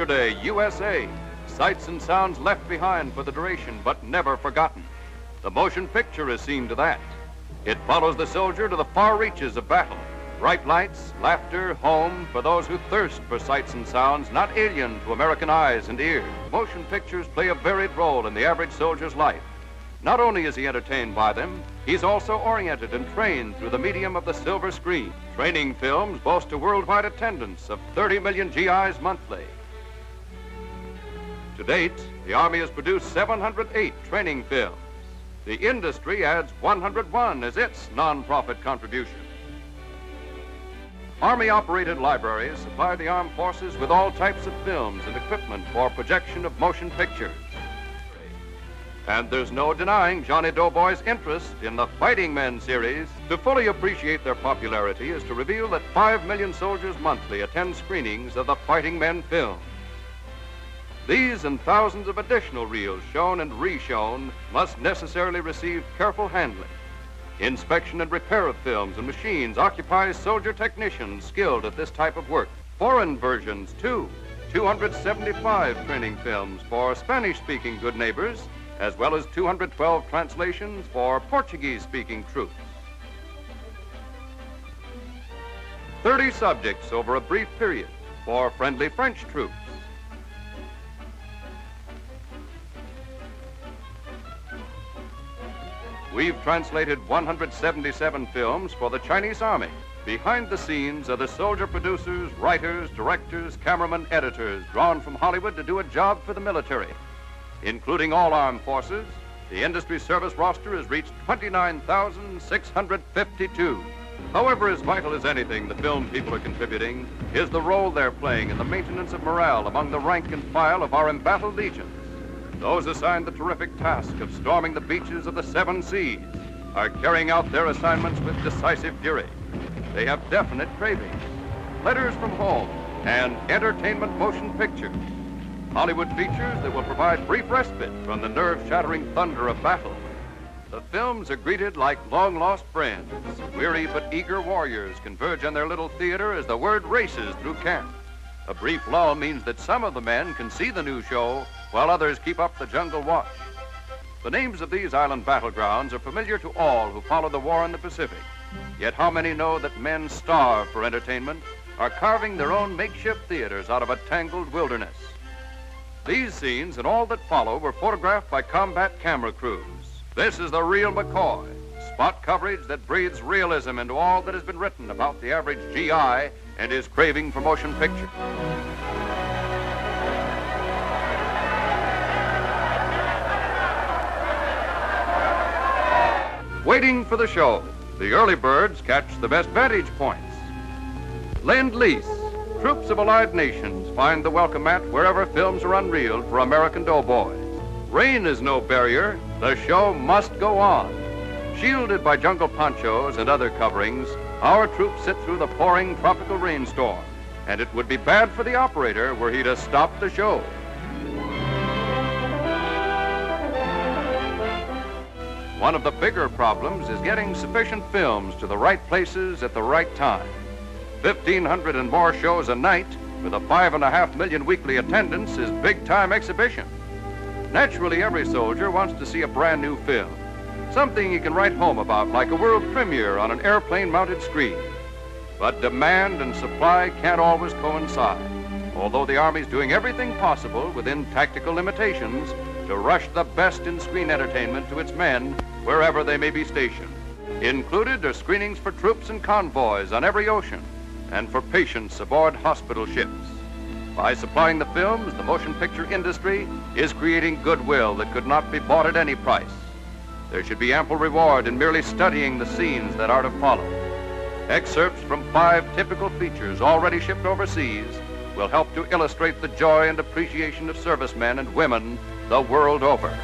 Yesterday, USA. Sights and sounds left behind for the duration, but never forgotten. The motion picture is seen to that. It follows the soldier to the far reaches of battle. Bright lights, laughter, home for those who thirst for sights and sounds not alien to American eyes and ears. Motion pictures play a varied role in the average soldier's life. Not only is he entertained by them, he's also oriented and trained through the medium of the silver screen. Training films boast a worldwide attendance of 30 million GIs monthly. To date, the Army has produced 708 training films. The industry adds 101 as its non-profit contribution. Army-operated libraries supply the armed forces with all types of films and equipment for projection of motion pictures. And there's no denying Johnny Doughboy's interest in the Fighting Men series. To fully appreciate their popularity is to reveal that 5 million soldiers monthly attend screenings of the Fighting Men film. These and thousands of additional reels shown and re-shown must necessarily receive careful handling. Inspection and repair of films and machines occupies soldier technicians skilled at this type of work. Foreign versions, too. 275 training films for Spanish-speaking good neighbors, as well as 212 translations for Portuguese-speaking troops. 30 subjects over a brief period for friendly French troops. We've translated 177 films for the Chinese Army. Behind the scenes are the soldier producers, writers, directors, cameramen, editors drawn from Hollywood to do a job for the military. Including all armed forces, the industry service roster has reached 29,652. However, as vital as anything the film people are contributing is the role they're playing in the maintenance of morale among the rank and file of our embattled legions. Those assigned the terrific task of storming the beaches of the 7 seas are carrying out their assignments with decisive fury. They have definite cravings, letters from home, and entertainment motion pictures. Hollywood features that will provide brief respite from the nerve-shattering thunder of battle. The films are greeted like long-lost friends. Weary but eager warriors converge on their little theater as the word races through camp. A brief lull means that some of the men can see the new show while others keep up the jungle watch. The names of these island battlegrounds are familiar to all who follow the war in the Pacific. Yet how many know that men starved for entertainment are carving their own makeshift theaters out of a tangled wilderness? These scenes and all that follow were photographed by combat camera crews. This is the real McCoy, spot coverage that breathes realism into all that has been written about the average GI and his craving for motion picture. Waiting for the show, the early birds catch the best vantage points. Lend-lease. Troops of allied nations find the welcome mat wherever films are unreeled for American doughboys. Rain is no barrier. The show must go on. Shielded by jungle ponchos and other coverings, our troops sit through the pouring tropical rainstorm, and it would be bad for the operator were he to stop the show. One of the bigger problems is getting sufficient films to the right places at the right time. 1,500 and more shows a night with a 5.5 million weekly attendance is big-time exhibition. Naturally, every soldier wants to see a brand new film, something he can write home about like a world premiere on an airplane-mounted screen. But demand and supply can't always coincide, although the Army's doing everything possible within tactical limitations to rush the best in screen entertainment to its men wherever they may be stationed. Included are screenings for troops and convoys on every ocean, and for patients aboard hospital ships. By supplying the films, the motion picture industry is creating goodwill that could not be bought at any price. There should be ample reward in merely studying the scenes that are to follow. Excerpts from 5 typical features already shipped overseas will help to illustrate the joy and appreciation of servicemen and women the world over.